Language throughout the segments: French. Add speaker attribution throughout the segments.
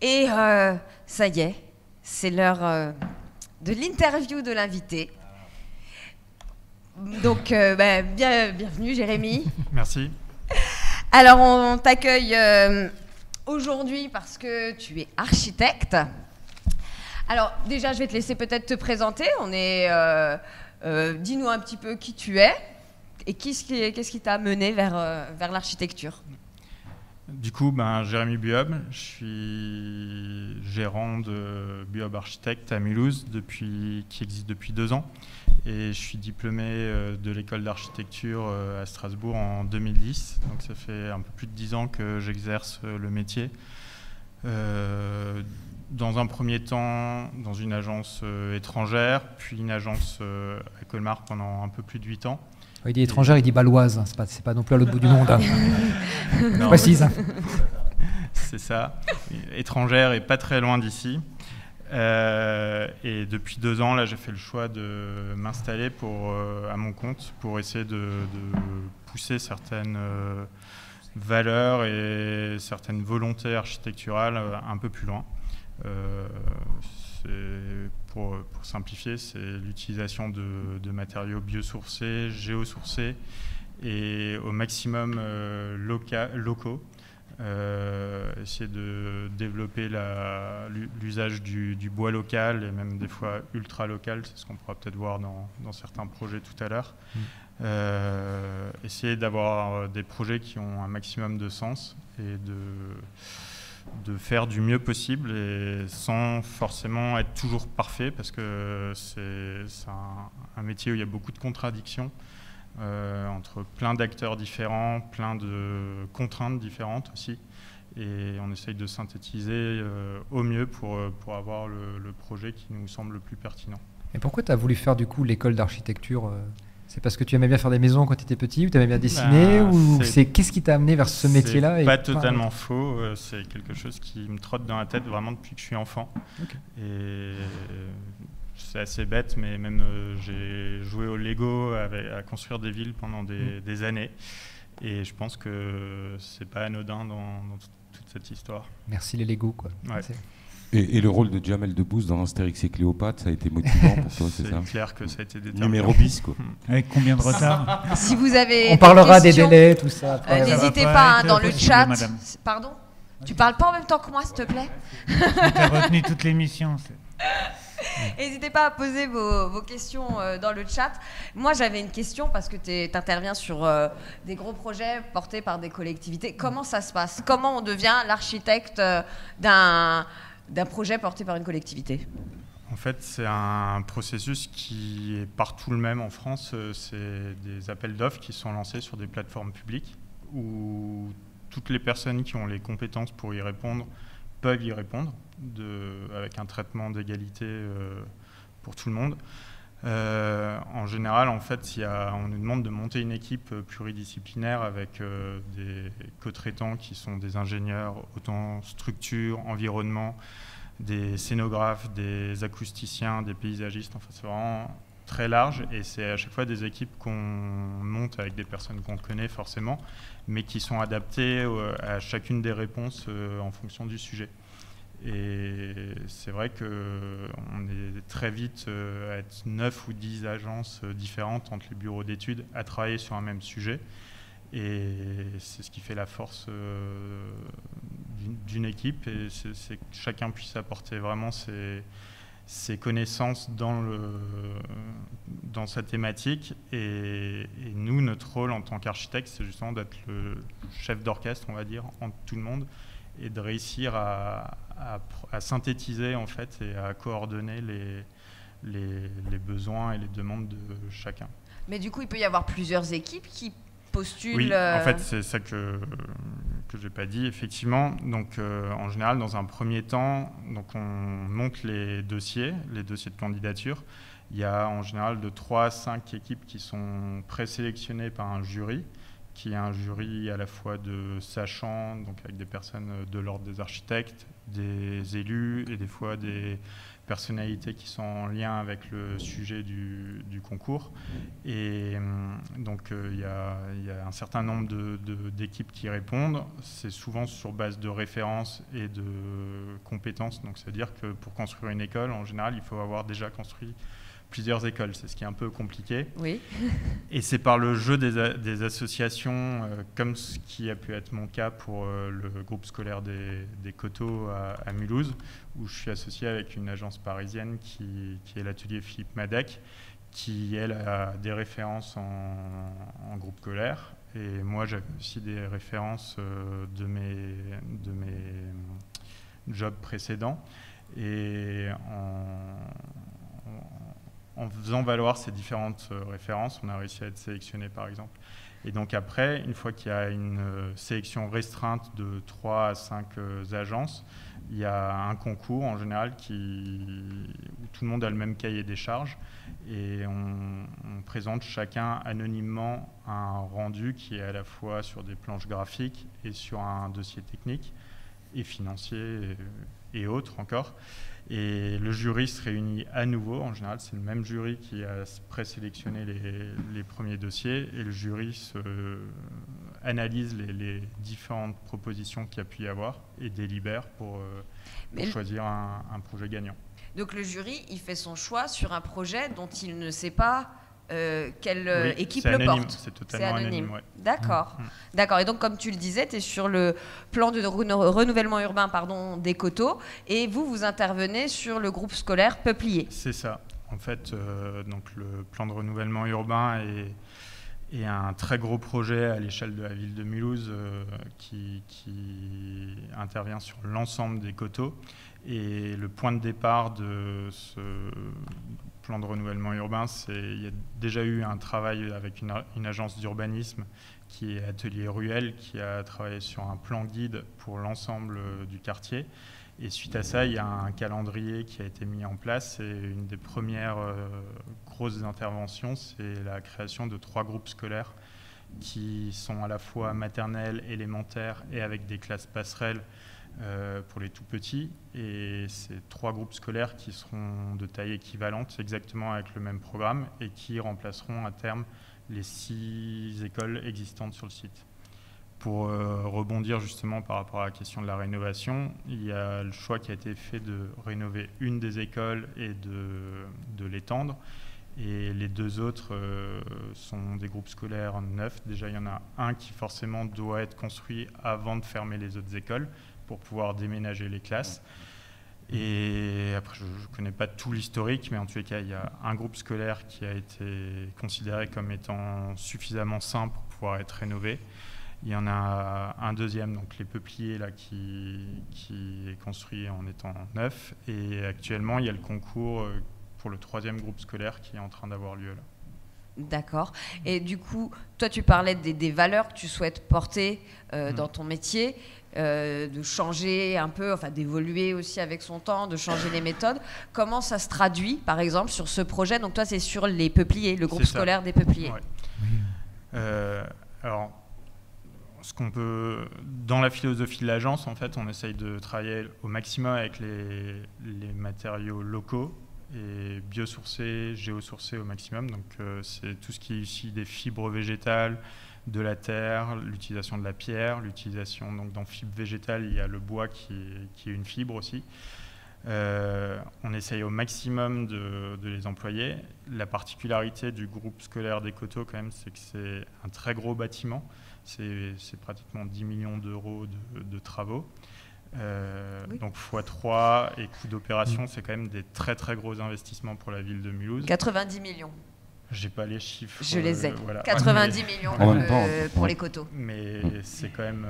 Speaker 1: Et ça y est, c'est l'heure de l'interview de l'invité. Donc, bienvenue Jérémy.
Speaker 2: Merci.
Speaker 1: Alors, on t'accueille aujourd'hui parce que tu es architecte. Alors, déjà, je vais te laisser peut-être te présenter. Dis-nous un petit peu qui tu es et qu'est-ce qui t'a mené vers l'architecture.
Speaker 2: Du coup, Jérémy Buob, je suis gérant de Buob Architecte à Mulhouse, qui existe depuis 2 ans. Et je suis diplômé de l'école d'architecture à Strasbourg en 2010. Donc ça fait un peu plus de 10 ans que j'exerce le métier. Dans un premier temps, dans une agence étrangère, puis une agence à Colmar pendant un peu plus de 8 ans.
Speaker 3: Il dit étrangère, il dit baloise, c'est pas non plus à l'autre bout du monde. Hein. Je précise.
Speaker 2: C'est ça, étrangère et pas très loin d'ici. Et depuis 2 ans, là, j'ai fait le choix de m'installer à mon compte pour essayer de pousser certaines valeurs et certaines volontés architecturales un peu plus loin. Pour simplifier, c'est l'utilisation de matériaux biosourcés, géosourcés et au maximum locaux. Essayer de développer l'usage du bois local et même des fois ultra local, c'est ce qu'on pourra peut-être voir dans certains projets tout à l'heure. Essayer d'avoir des projets qui ont un maximum de sens et de faire du mieux possible et sans forcément être toujours parfait parce que c'est un métier où il y a beaucoup de contradictions entre plein d'acteurs différents, plein de contraintes différentes aussi et on essaye de synthétiser au mieux pour avoir le projet qui nous semble le plus pertinent.
Speaker 3: Et pourquoi tu as voulu faire du coup l'école d'architecture C'est parce que tu aimais bien faire des maisons quand tu étais petit ou tu aimais bien dessiner qu'est-ce qui t'a amené vers ce métier-là?
Speaker 2: C'est pas totalement faux, c'est quelque chose qui me trotte dans la tête vraiment depuis que je suis enfant. Okay. Et c'est assez bête, mais même j'ai joué au Lego à construire des villes pendant des années. Et je pense que c'est pas anodin dans toute cette histoire.
Speaker 3: Merci les Lego, quoi.
Speaker 2: Ouais.
Speaker 4: Et le rôle de Jamel Debbouze dans Astérix et Cléopâtre, ça a été motivant pour toi, c'est ça?
Speaker 2: C'est clair que ça a été déterminant.
Speaker 4: Numéro bis, quoi.
Speaker 5: Avec combien de retard?
Speaker 1: Si vous avez
Speaker 3: on parlera des délais, tout ça.
Speaker 1: N'hésitez pas dans le chat. Pardon? Tu parles pas en même temps que moi, s'il te plaît?
Speaker 5: Tu as retenu toute l'émission.
Speaker 1: N'hésitez pas à poser vos questions dans le chat. Moi, j'avais une question parce que tu interviens sur des gros projets portés par des collectivités. Comment ça se passe? Comment on devient l'architecte d'un projet porté par une collectivité?
Speaker 2: En fait, c'est un processus qui est partout le même en France. C'est des appels d'offres qui sont lancés sur des plateformes publiques où toutes les personnes qui ont les compétences pour y répondre peuvent y répondre avec un traitement d'égalité pour tout le monde. En général, en fait, on nous demande de monter une équipe pluridisciplinaire avec des co-traitants qui sont des ingénieurs, autant structure, environnement, des scénographes, des acousticiens, des paysagistes. Enfin, c'est vraiment très large et c'est à chaque fois des équipes qu'on monte avec des personnes qu'on connaît forcément, mais qui sont adaptées à chacune des réponses en fonction du sujet. Et c'est vrai qu'on est très vite à être 9 ou 10 agences différentes entre les bureaux d'études à travailler sur un même sujet. Et c'est ce qui fait la force d'une équipe. Et c'est que chacun puisse apporter vraiment ses connaissances dans sa thématique. Et nous, notre rôle en tant qu'architecte, c'est justement d'être le chef d'orchestre, on va dire, entre tout le monde, et de réussir à synthétiser en fait et à coordonner les besoins et les demandes de chacun.
Speaker 1: Mais du coup, il peut y avoir plusieurs équipes qui postulent.
Speaker 2: Oui, en fait, c'est ça que j'ai pas dit. Effectivement, donc en général, dans un premier temps, donc on monte les dossiers de candidature. Il y a en général de 3 à 5 équipes qui sont présélectionnées par un jury, qui est un jury à la fois de sachants, donc avec des personnes de l'ordre des architectes des élus et des fois des personnalités qui sont en lien avec le sujet du concours. Et donc il y a un certain nombre d'équipes qui répondent. C'est souvent sur base de références et de compétences. Donc c'est-à-dire que pour construire une école, en général, il faut avoir déjà construit plusieurs écoles. C'est ce qui est un peu compliqué.
Speaker 1: Oui.
Speaker 2: Et c'est par le jeu des associations, comme ce qui a pu être mon cas pour le groupe scolaire des Coteaux à Mulhouse, où je suis associé avec une agence parisienne qui est l'atelier Philippe Madec, qui, elle, a des références en groupe scolaire. Et moi, j'avais aussi des références de mes jobs précédents. Et en faisant valoir ces différentes références, on a réussi à être sélectionné, par exemple. Et donc après, une fois qu'il y a une sélection restreinte de 3 à 5 agences, il y a un concours en général où tout le monde a le même cahier des charges et on présente chacun anonymement un rendu qui est à la fois sur des planches graphiques et sur un dossier technique et financier et autres encore. Et le jury se réunit à nouveau. En général, c'est le même jury qui a présélectionné les premiers dossiers. Et le jury analyse les différentes propositions qu'il y a pu y avoir et délibère pour choisir un projet gagnant.
Speaker 1: Donc le jury, il fait son choix sur un projet dont il ne sait pas quelle équipe le
Speaker 2: anonyme,
Speaker 1: porte.
Speaker 2: C'est totalement anonyme. Ouais.
Speaker 1: D'accord. D'accord. Et donc, comme tu le disais, tu es sur le plan de renouvellement urbain des Coteaux et vous intervenez sur le groupe scolaire Peuplier.
Speaker 2: C'est ça. En fait, donc le plan de renouvellement urbain est un très gros projet à l'échelle de la ville de Mulhouse qui intervient sur l'ensemble des Coteaux. Et le point de départ de ce plan de renouvellement urbain, il y a déjà eu un travail avec une agence d'urbanisme qui est Atelier Ruelle, qui a travaillé sur un plan guide pour l'ensemble du quartier. Et suite à ça, il y a un calendrier qui a été mis en place. Et une des premières grosses interventions, c'est la création de 3 groupes scolaires qui sont à la fois maternelles, élémentaires et avec des classes passerelles pour les tout petits. Et c'est 3 groupes scolaires qui seront de taille équivalente, exactement avec le même programme, et qui remplaceront à terme les 6 écoles existantes sur le site. Pour rebondir justement par rapport à la question de la rénovation, il y a le choix qui a été fait de rénover une des écoles et de l'étendre. Et les 2 autres sont des groupes scolaires neufs. Déjà, il y en a un qui forcément doit être construit avant de fermer les autres écoles pour pouvoir déménager les classes. Et après, je ne connais pas tout l'historique, mais en tous les cas, il y a un groupe scolaire qui a été considéré comme étant suffisamment sain pour pouvoir être rénové. Il y en a un deuxième, donc les Peupliers, là, qui est construit en étant neuf. Et actuellement, il y a le concours pour le 3e groupe scolaire qui est en train d'avoir lieu là.
Speaker 1: D'accord. Et du coup, toi, tu parlais des valeurs que tu souhaites porter dans ton métier, de changer un peu, enfin d'évoluer aussi avec son temps, de changer les méthodes. Comment ça se traduit, par exemple, sur ce projet? Donc toi, c'est sur les Peupliers, le groupe scolaire des Peupliers.
Speaker 2: Ouais. Alors, dans la philosophie de l'agence, en fait, on essaye de travailler au maximum avec les matériaux locaux et biosourcés, géosourcés au maximum. Donc c'est tout ce qui est ici des fibres végétales, de la terre, l'utilisation de la pierre, l'utilisation donc dans fibres végétales, il y a le bois qui est une fibre aussi. On essaye au maximum de les employer. La particularité du groupe scolaire des Coteaux, quand même, c'est que c'est un très gros bâtiment. C'est pratiquement 10 millions d'euros de travaux. Oui. Donc x3 et coût d'opération, c'est quand même des très très gros investissements pour la ville de Mulhouse.
Speaker 1: 90 millions.
Speaker 2: J'ai pas les chiffres.
Speaker 1: Je les ai.
Speaker 2: Voilà.
Speaker 1: 90 millions pour les Coteaux.
Speaker 2: Mais c'est quand même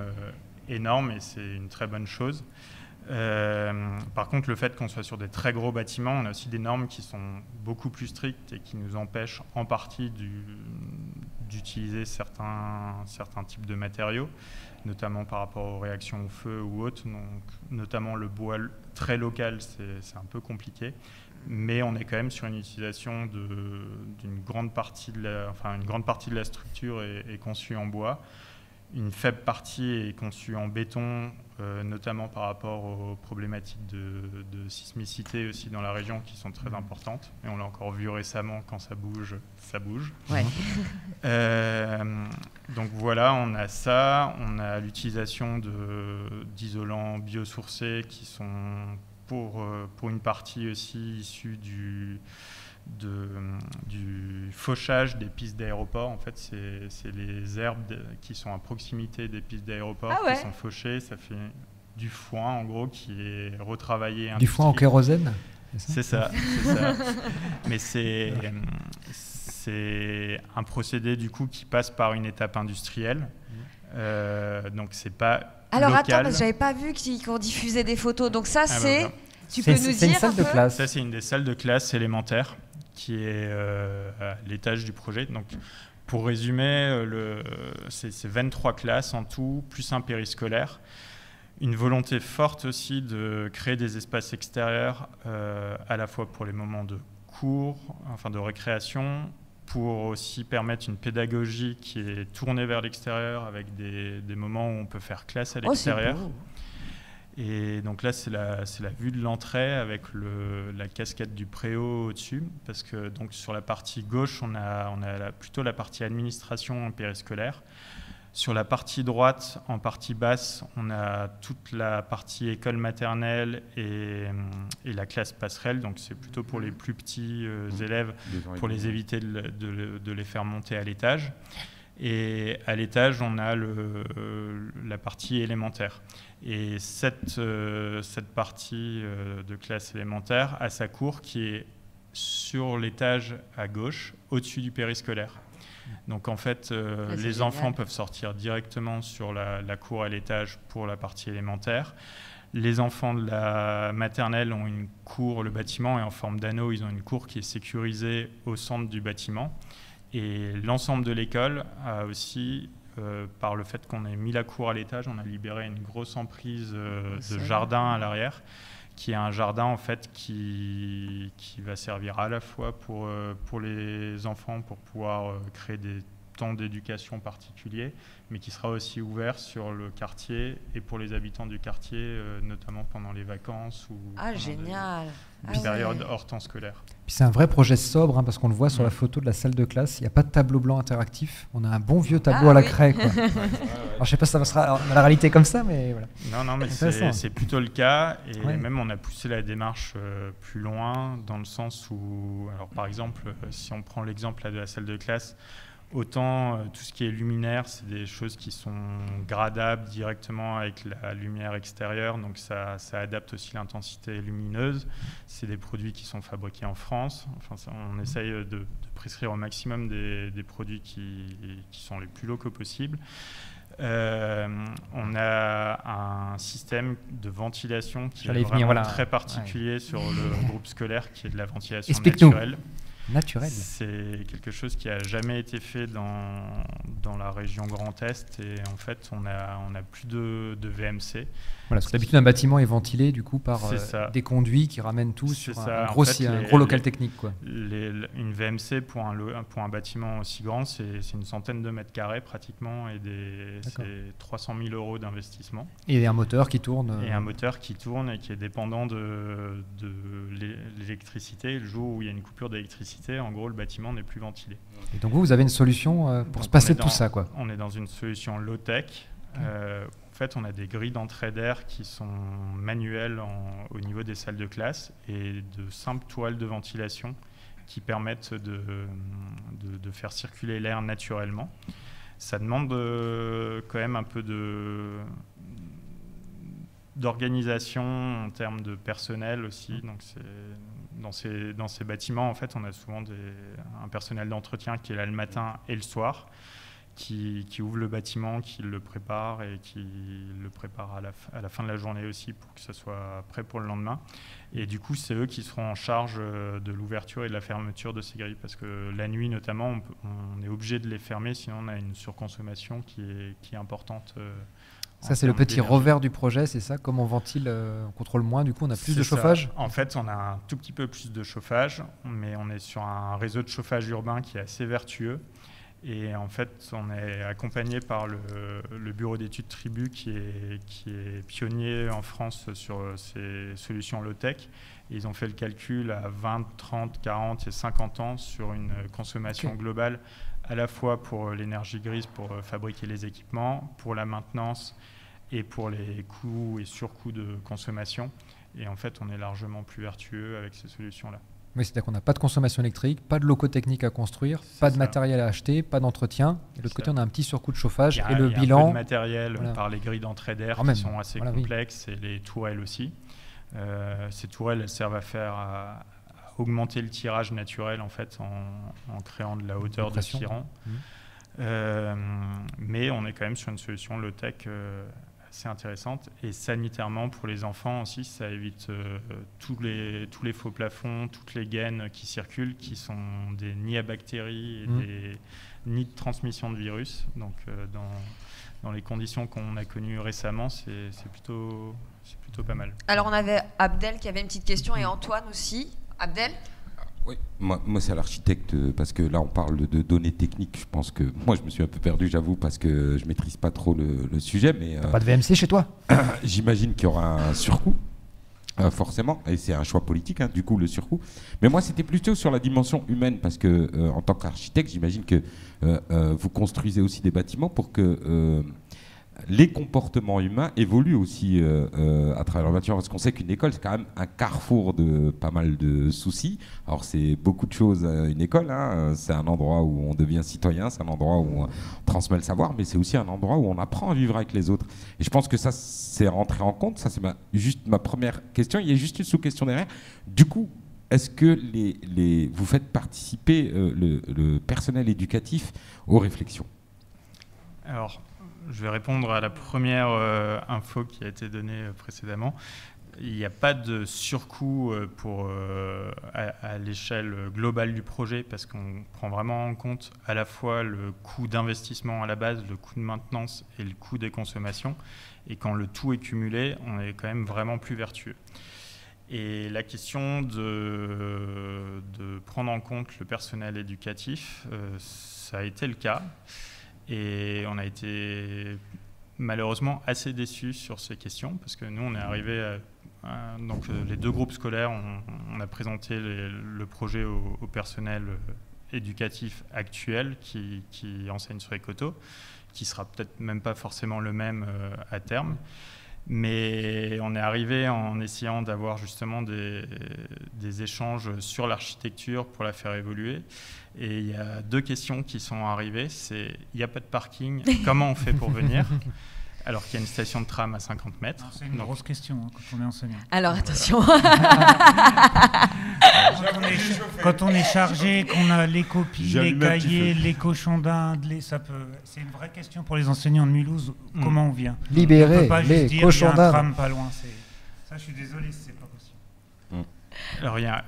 Speaker 2: énorme et c'est une très bonne chose. Par contre, le fait qu'on soit sur des très gros bâtiments, on a aussi des normes qui sont beaucoup plus strictes et qui nous empêchent en partie d'utiliser certains types de matériaux, notamment par rapport aux réactions au feu ou autres. Donc, notamment le bois très local, c'est un peu compliqué. Mais on est quand même sur une utilisation d'une grande partie de la structure est conçue en bois. Une faible partie est conçue en béton, notamment par rapport aux problématiques de sismicité aussi dans la région qui sont très importantes. Et on l'a encore vu récemment, quand ça bouge, ça bouge.
Speaker 1: Ouais.
Speaker 2: Donc voilà, on a ça. On a l'utilisation d'isolants biosourcés qui sont pour une partie aussi issus du fauchage des pistes d'aéroport. En fait, c'est les herbes qui sont à proximité des pistes d'aéroport qui sont fauchées. Ça fait du foin, en gros, qui est retravaillé.
Speaker 3: Du foin en kérosène,
Speaker 2: c'est ça. Mais c'est un procédé, du coup, qui passe par une étape industrielle. Donc, c'est pas
Speaker 1: Alors,
Speaker 2: local.
Speaker 1: attends, parce que j'avais pas vu qu'on diffusait des photos. Donc ça, c'est... Tu peux nous dire
Speaker 3: c'est une salle de classe.
Speaker 2: Ça, c'est une des salles de classe élémentaires qui est à l'étage du projet. Donc, pour résumer, c'est 23 classes en tout, plus un périscolaire. Une volonté forte aussi de créer des espaces extérieurs, à la fois pour les moments de cours, enfin de récréation, pour aussi permettre une pédagogie qui est tournée vers l'extérieur, avec des moments où on peut faire classe à l'extérieur.
Speaker 1: C'est beau.
Speaker 2: Et donc là, c'est la vue de l'entrée avec la cascade du Préau au-dessus, parce que donc, sur la partie gauche, on a plutôt la partie administration périscolaire. Sur la partie droite, en partie basse, on a toute la partie école maternelle et la classe passerelle. Donc c'est plutôt pour les plus petits élèves, pour les éviter de les faire monter à l'étage. Et à l'étage, on a la partie élémentaire. Et cette partie de classe élémentaire a sa cour qui est sur l'étage à gauche, au-dessus du périscolaire. Donc en fait, les enfants peuvent sortir directement sur la cour à l'étage pour la partie élémentaire. Les enfants de la maternelle ont une cour, le bâtiment est en forme d'anneau, ils ont une cour qui est sécurisée au centre du bâtiment. Et l'ensemble de l'école a aussi, par le fait qu'on ait mis la cour à l'étage, on a libéré une grosse emprise de jardin à l'arrière, qui est un jardin en fait qui va servir à la fois pour les enfants, pour pouvoir créer des temps d'éducation particuliers, mais qui sera aussi ouvert sur le quartier et pour les habitants du quartier, notamment pendant les vacances ou
Speaker 1: génial.
Speaker 2: des périodes hors temps scolaire.
Speaker 3: Puis c'est un vrai projet sobre, parce qu'on le voit sur la photo de la salle de classe. Il n'y a pas de tableau blanc interactif. On a un bon vieux tableau à la craie. Quoi. Alors, je ne sais pas si ça sera dans la réalité comme ça, mais voilà.
Speaker 2: Non, mais c'est plutôt le cas. Et même, on a poussé la démarche plus loin, dans le sens où, alors, par exemple, si on prend l'exemple de la salle de classe, autant tout ce qui est luminaire, c'est des choses qui sont gradables directement avec la lumière extérieure, donc ça adapte aussi l'intensité lumineuse. C'est des produits qui sont fabriqués en France. Enfin, on essaye de prescrire au maximum des produits qui sont les plus locaux possibles. On a un système de ventilation qui est vraiment très particulier sur le groupe scolaire, qui est de la ventilation naturelle. C'est quelque chose qui n'a jamais été fait dans la région Grand Est, et en fait on a plus de VMC.
Speaker 3: Voilà, parce que d'habitude un bâtiment est ventilé du coup par des conduits qui ramènent tout sur un gros local technique, quoi.
Speaker 2: Une VMC pour un bâtiment aussi grand, c'est une centaine de mètres carrés pratiquement, et c'est 300 000 € d'investissement.
Speaker 3: Et un moteur qui tourne.
Speaker 2: Et un moteur qui tourne et qui est dépendant de l'électricité. Le jour où il y a une coupure d'électricité, en gros, le bâtiment n'est plus ventilé.
Speaker 3: Et donc vous avez une solution pour se passer de tout ça, quoi.
Speaker 2: On est dans une solution low-tech. En fait, on a des grilles d'entrée d'air qui sont manuelles au niveau des salles de classe, et de simples toiles de ventilation qui permettent de faire circuler l'air naturellement. Ça demande quand même un peu d'organisation en termes de personnel aussi. Donc dans ces bâtiments, en fait, on a souvent un personnel d'entretien qui est là le matin et le soir, qui ouvre le bâtiment, qui le prépare et qui le prépare à la fin de la journée aussi, pour que ça soit prêt pour le lendemain. Et du coup, c'est eux qui seront en charge de l'ouverture et de la fermeture de ces grilles, parce que la nuit notamment, on est obligé de les fermer, sinon on a une surconsommation qui est importante.
Speaker 3: Ça, c'est le petit revers du projet, c'est ça? Comme on ventile, on contrôle moins, du coup on a plus de chauffage?
Speaker 2: En fait, on a un tout petit peu plus de chauffage, mais on est sur un réseau de chauffage urbain qui est assez vertueux. Et en fait, on est accompagné par le bureau d'études Tribu qui est pionnier en France sur ces solutions low-tech. Ils ont fait le calcul à 20, 30, 40 et 50 ans sur une consommation globale, à la fois pour l'énergie grise pour fabriquer les équipements, pour la maintenance et pour les coûts et surcoûts de consommation. Et en fait, on est largement plus vertueux avec ces solutions-là.
Speaker 3: Oui, c'est-à-dire qu'on n'a pas de consommation électrique, pas de locaux techniques à construire, pas de matériel à acheter, pas d'entretien. Et de l'autre côté, on a un petit surcoût de chauffage et le bilan.
Speaker 2: Il y a un peu de matériel par les grilles d'entrée d'air qui sont assez complexes et les tourelles aussi. Ces tourelles, elles servent à augmenter le tirage naturel en fait en créant de la hauteur de tirant. Mais on est quand même sur une solution low-tech assez intéressante, et sanitairement pour les enfants aussi, ça évite tous les faux plafonds, toutes les gaines qui circulent, qui sont des nids à bactéries et des nids de transmission de virus. Donc dans les conditions qu'on a connues récemment, c'est plutôt pas mal.
Speaker 1: Alors on avait Abdel qui avait une petite question et Antoine aussi. Abdel ?
Speaker 4: Oui, moi c'est à l'architecte, parce que là on parle de données techniques. Je pense que moi je me suis un peu perdu, j'avoue, parce que je maîtrise pas trop le sujet. Mais
Speaker 3: t'as pas de VMC chez toi?
Speaker 4: J'imagine qu'il y aura un surcoût, forcément, et c'est un choix politique, hein, du coup le surcoût. Mais moi c'était plutôt sur la dimension humaine, parce que en tant qu'architecte, j'imagine que vous construisez aussi des bâtiments pour que les comportements humains évoluent aussi à travers leur bâtiment, parce qu'on sait qu'une école c'est quand même un carrefour de pas mal de soucis. Alors c'est beaucoup de choses, une école, hein. C'est un endroit où on devient citoyen, c'est un endroit où on transmet le savoir, mais c'est aussi un endroit où on apprend à vivre avec les autres. Et je pense que ça c'est rentré en compte. Ça c'est juste ma première question. Il y a juste une sous-question derrière. Du coup, est-ce que vous faites participer le personnel éducatif aux réflexions?
Speaker 2: Alors, je vais répondre à la première info qui a été donnée précédemment. Il n'y a pas de surcoût à l'échelle globale du projet, parce qu'on prend vraiment en compte à la fois le coût d'investissement à la base, le coût de maintenance et le coût des consommations. Et quand le tout est cumulé, on est quand même vraiment plus vertueux. Et la question de prendre en compte le personnel éducatif, ça a été le cas. Et on a été malheureusement assez déçus sur ces questions, parce que nous, on est arrivé donc les deux groupes scolaires, on a présenté le projet au personnel éducatif actuel qui enseigne sur les coteaux, qui sera peut-être même pas forcément le même à terme. Mais on est arrivé en essayant d'avoir justement des échanges sur l'architecture pour la faire évoluer. Et il y a deux questions qui sont arrivées. C'est, il n'y a pas de parking, comment on fait pour venir ? Alors qu'il y a une station de tram à 50 mètres.
Speaker 5: C'est une grosse question quand on est enseignant.
Speaker 1: Alors attention.
Speaker 5: Quand on est chargé, qu'on a les copies, les cahiers, les cochons d'Inde, c'est une vraie question pour les enseignants de Mulhouse. Comment on vient?
Speaker 3: Libérer
Speaker 5: on peut pas
Speaker 3: les
Speaker 5: juste
Speaker 3: cochons
Speaker 5: dire, il y a un
Speaker 3: d'Inde.
Speaker 5: tram pas loin. Ça, je suis désolé si c'est pas possible.
Speaker 2: Alors il y a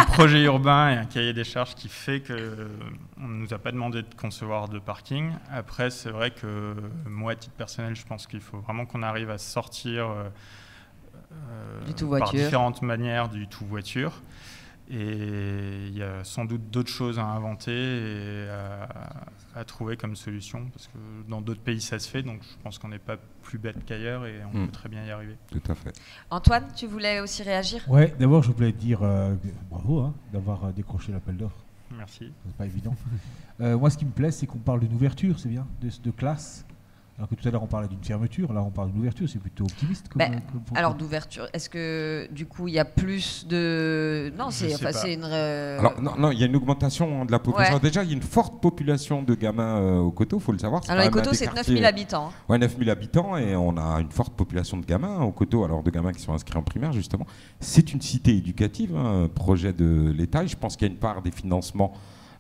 Speaker 2: un projet urbain et un cahier des charges qui fait qu'on ne nous a pas demandé de concevoir de parking. Après, c'est vrai que moi, à titre personnel, je pense qu'il faut vraiment qu'on arrive à sortir
Speaker 1: du tout
Speaker 2: par
Speaker 1: voiture.
Speaker 2: différentes manières du tout voiture. Et il y a sans doute d'autres choses à inventer et à trouver comme solution, parce que dans d'autres pays ça se fait, donc je pense qu'on n'est pas plus bête qu'ailleurs et on peut très bien y arriver.
Speaker 4: Tout à fait.
Speaker 1: Antoine, tu voulais aussi réagir ?
Speaker 6: Ouais, d'abord je voulais dire bravo d'avoir décroché l'appel d'offres.
Speaker 2: Merci.
Speaker 6: C'est pas évident. Moi ce qui me plaît c'est qu'on parle d'une ouverture, c'est bien, de classe. Alors que tout à l'heure on parlait d'une fermeture, là on parle d'une ouverture, c'est plutôt optimiste.
Speaker 1: Alors d'ouverture, est-ce que du coup il y a plus de... Non, c'est une...
Speaker 4: Alors non, il y a une augmentation de la population.
Speaker 1: Ouais.
Speaker 4: Déjà, il y a une forte population de gamins au coteau, il faut le savoir.
Speaker 1: Alors les coteaux c'est 9000 habitants.
Speaker 4: Ouais, 9000 habitants, et on a une forte population de gamins au coteau, alors de gamins qui sont inscrits en primaire justement. C'est une cité éducative, un projet de l'État, et je pense qu'il y a une part des financements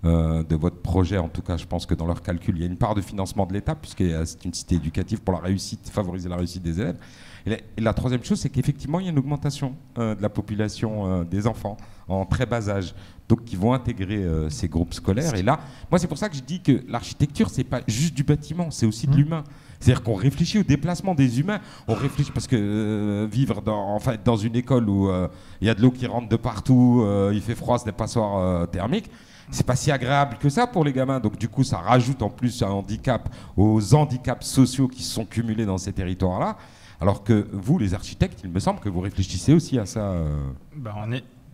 Speaker 4: de votre projet, en tout cas je pense que dans leur calcul il y a une part de financement de l'État, puisque c'est une cité éducative pour la réussite, favoriser la réussite des élèves. Et la troisième chose, c'est qu'effectivement il y a une augmentation de la population des enfants en très bas âge, donc qui vont intégrer ces groupes scolaires. Et là, moi c'est pour ça que je dis que l'architecture c'est pas juste du bâtiment, c'est aussi de l'humain. C'est-à-dire qu'on réfléchit au déplacement des humains. On réfléchit parce que vivre dans une école où il y a de l'eau qui rentre de partout, il fait froid, c'est des passoires thermiques. C'est pas si agréable que ça pour les gamins. Donc du coup, ça rajoute en plus un handicap aux handicaps sociaux qui se sont cumulés dans ces territoires-là. Alors que vous, les architectes, il me semble que vous réfléchissez aussi à ça.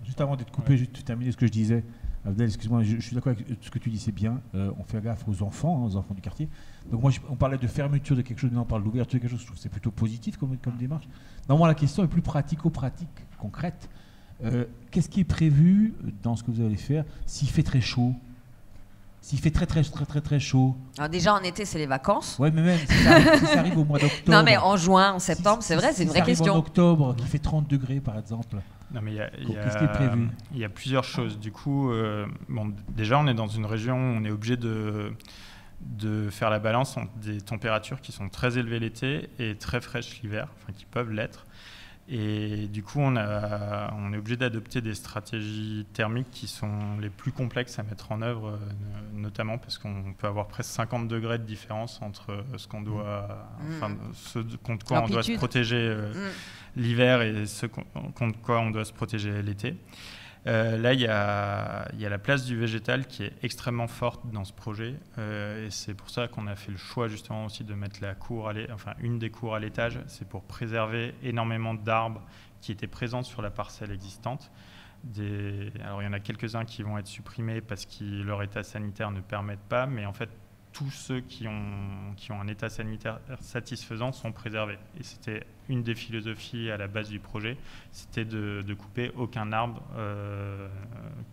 Speaker 6: Juste avant d'être coupé, juste terminer ce que je disais. Abdel, excuse-moi, je suis d'accord avec ce que tu dis, c'est bien. On fait gaffe aux enfants du quartier. Donc moi, on parlait de fermeture de quelque chose, mais on parle d'ouverture de quelque chose. Je trouve que c'est plutôt positif comme démarche. Non, moi, la question est plus pratico-pratique, concrète. Qu'est-ce qui est prévu dans ce que vous allez faire s'il fait très chaud? S'il fait très chaud.
Speaker 1: Alors déjà en été c'est les vacances.
Speaker 6: Ouais, mais même si ça arrive au mois d'octobre.
Speaker 1: Non mais en juin, en septembre, c'est vrai, c'est une vraie question.
Speaker 6: En octobre, qui fait 30 degrés par exemple.
Speaker 2: Non mais
Speaker 6: qu'est-ce qui est prévu?
Speaker 2: Il y a plusieurs choses. Du coup, déjà on est dans une région où on est obligé de faire la balance entre des températures qui sont très élevées l'été et très fraîches l'hiver, enfin qui peuvent l'être. Et du coup, on est obligé d'adopter des stratégies thermiques qui sont les plus complexes à mettre en œuvre, notamment parce qu'on peut avoir presque 50 degrés de différence entre ce contre quoi on doit se protéger l'hiver et ce contre quoi on doit se protéger l'été. Là, il y a la place du végétal qui est extrêmement forte dans ce projet et c'est pour ça qu'on a fait le choix justement aussi de mettre une des cours à l'étage. C'est pour préserver énormément d'arbres qui étaient présents sur la parcelle existante. Alors, il y en a quelques-uns qui vont être supprimés parce que leur état sanitaire ne permet pas, mais en fait, tous ceux qui ont un état sanitaire satisfaisant sont préservés. Et c'était une des philosophies à la base du projet, c'était de couper aucun arbre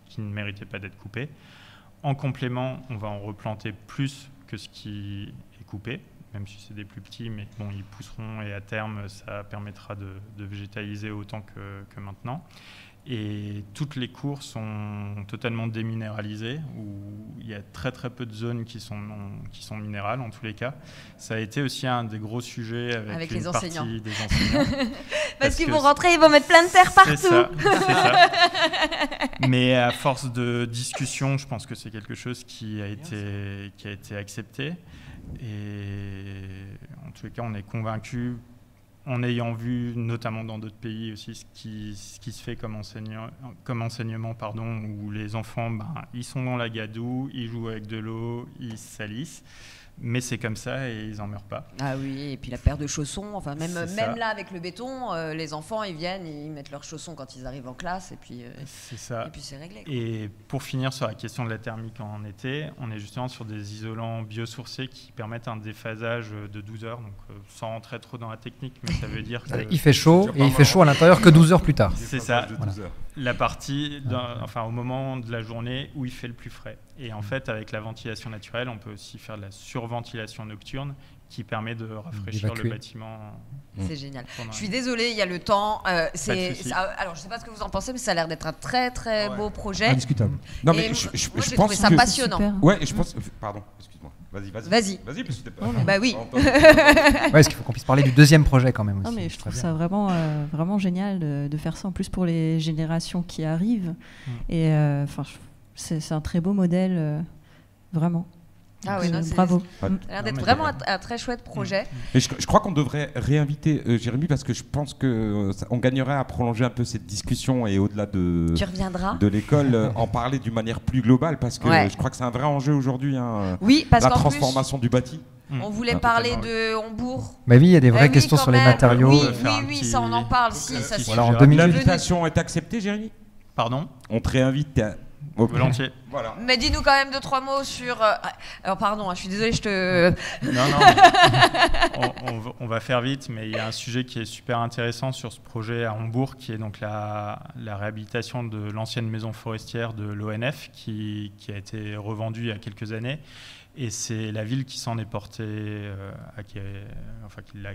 Speaker 2: qui ne méritait pas d'être coupé. En complément, on va en replanter plus que ce qui est coupé, même si c'est des plus petits, mais bon, ils pousseront et à terme, ça permettra de végétaliser autant que maintenant. Et toutes les cours sont totalement déminéralisées, où il y a très très peu de zones qui sont minérales en tous les cas. Ça a été aussi un des gros sujets avec une
Speaker 1: les enseignants.
Speaker 2: Partie des enseignants.
Speaker 1: Parce qu'ils vont rentrer, ils vont mettre plein de terre partout.
Speaker 2: C'est ça. Mais à force de discussion, je pense que c'est quelque chose qui a été accepté. Et en tous les cas, on est convaincus, en ayant vu, notamment dans d'autres pays aussi, ce qui se fait comme enseignement, où les enfants, ils sont dans la gadoue, ils jouent avec de l'eau, ils se salissent, mais c'est comme ça et ils n'en meurent pas.
Speaker 1: Ah oui, et puis la paire de chaussons, enfin même là avec le béton, les enfants, ils viennent, ils mettent leurs chaussons quand ils arrivent en classe, et puis
Speaker 2: c'est ça.
Speaker 1: Et puis c'est réglé, quoi.
Speaker 2: Et pour finir sur la question de la thermique en été, on est justement sur des isolants biosourcés qui permettent un déphasage de 12 heures, donc sans rentrer trop dans la technique, mais ça veut dire que...
Speaker 3: Il fait chaud, et il fait chaud à l'intérieur que 12 heures plus tard.
Speaker 2: C'est ça, la partie, au moment de la journée où il fait le plus frais. Et en fait, avec la ventilation naturelle, on peut aussi faire de la surventilation nocturne qui permet de rafraîchir le bâtiment.
Speaker 1: C'est génial. Je suis désolée, il y a le temps. Alors, je ne sais pas ce que vous en pensez, mais ça a l'air d'être un très très beau projet.
Speaker 6: Indiscutable.
Speaker 4: Non, mais
Speaker 1: moi, j'ai trouvé ça passionnant.
Speaker 4: Ouais, et je pense... Pardon, excuse-moi. Vas-y,
Speaker 1: parce
Speaker 4: que c'était pas...
Speaker 1: Bah oui.
Speaker 3: Est-ce qu'il faut qu'on puisse parler du deuxième projet quand même aussi.
Speaker 7: Non, mais je trouve ça vraiment, vraiment génial de faire ça en plus pour les générations qui arrivent. Et c'est un très beau modèle, vraiment.
Speaker 1: Ah oui,
Speaker 7: bravo.
Speaker 1: Ça a l'air d'être vraiment un très chouette projet.
Speaker 4: Et je crois qu'on devrait réinviter Jérémy, parce que je pense qu'on gagnerait à prolonger un peu cette discussion et au-delà de l'école, en parler d'une manière plus globale, parce que je crois que c'est un vrai enjeu aujourd'hui,
Speaker 1: oui, parce
Speaker 4: la transformation du bâti.
Speaker 1: On voulait parler de Hombourg.
Speaker 3: Mais oui, il y a des vraies questions sur les matériaux.
Speaker 1: Oui, ça on en parle.
Speaker 4: L'invitation est acceptée, Jérémy?
Speaker 2: Pardon?
Speaker 4: On te réinvite
Speaker 2: volontiers.
Speaker 1: Voilà. Mais dis-nous quand même 2-3 mots sur... Alors pardon, je suis désolée, je te...
Speaker 2: Non, on va faire vite, mais il y a un sujet qui est super intéressant sur ce projet à Hombourg, qui est donc la réhabilitation de l'ancienne maison forestière de l'ONF, qui a été revendue il y a quelques années. Et c'est la ville qui s'en est portée, qui l'a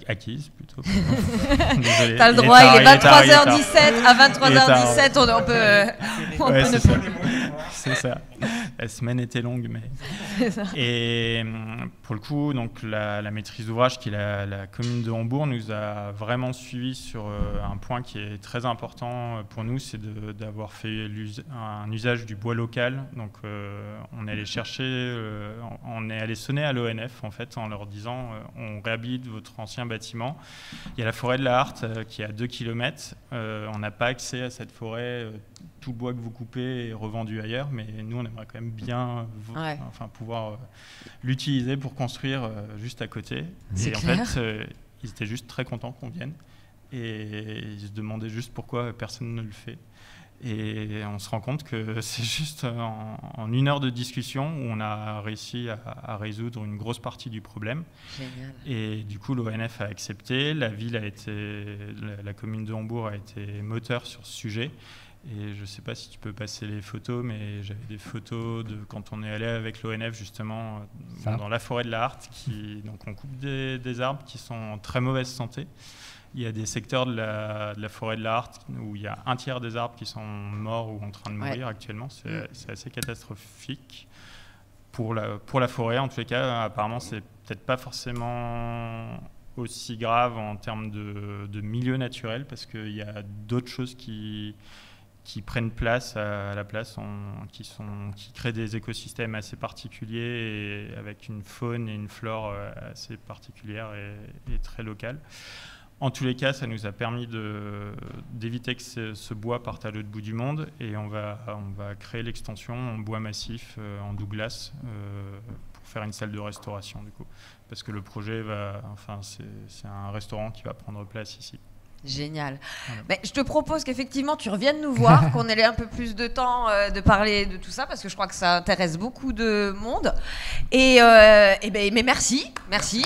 Speaker 2: acquise plutôt. Désolé.
Speaker 1: T'as le droit, il est 23h17, à 23h17, on peut...
Speaker 2: C'est ça. La semaine était longue, mais... Et pour le coup, donc, la maîtrise d'ouvrage, qui est la commune de Hambourg, nous a vraiment suivi sur un point qui est très important pour nous, c'est d'avoir fait un usage du bois local. Donc, on est allé on est allé sonner à l'ONF, en fait, en leur disant on réhabilite votre ancien bâtiment. Il y a la forêt de la Harte qui est à 2 km. On n'a pas accès à cette forêt. Tout le bois que vous coupez est revendu ailleurs, mais nous, on aimerait quand même bien pouvoir l'utiliser pour construire juste à côté. Et en fait, ils étaient juste très contents qu'on vienne. Et ils se demandaient juste pourquoi personne ne le fait. Et on se rend compte que c'est juste en 1 heure de discussion où on a réussi à résoudre une grosse partie du problème.
Speaker 1: Génial.
Speaker 2: Et du coup, l'ONF a accepté. La commune de Hambourg a été moteur sur ce sujet. Et je ne sais pas si tu peux passer les photos, mais j'avais des photos de quand on est allé avec l'ONF justement dans la forêt de la Harte. Donc on coupe des arbres qui sont en très mauvaise santé. Il y a des secteurs de la forêt de la Harte où il y a 1/3 des arbres qui sont morts ou en train de mourir actuellement. C'est assez catastrophique pour la forêt. En tous les cas, apparemment, c'est peut-être pas forcément aussi grave en termes de milieu naturel parce qu'il y a d'autres choses qui prennent place à la place, qui créent des écosystèmes assez particuliers et avec une faune et une flore assez particulières et très locales. En tous les cas, ça nous a permis d'éviter que ce bois parte à l'autre bout du monde et on va créer l'extension en bois massif en Douglas pour faire une salle de restauration du coup. Parce que le projet c'est un restaurant qui va prendre place ici.
Speaker 1: Génial. Voilà. Mais je te propose qu'effectivement tu reviennes nous voir, qu'on ait un peu plus de temps de parler de tout ça parce que je crois que ça intéresse beaucoup de monde. Mais merci.
Speaker 2: Merci.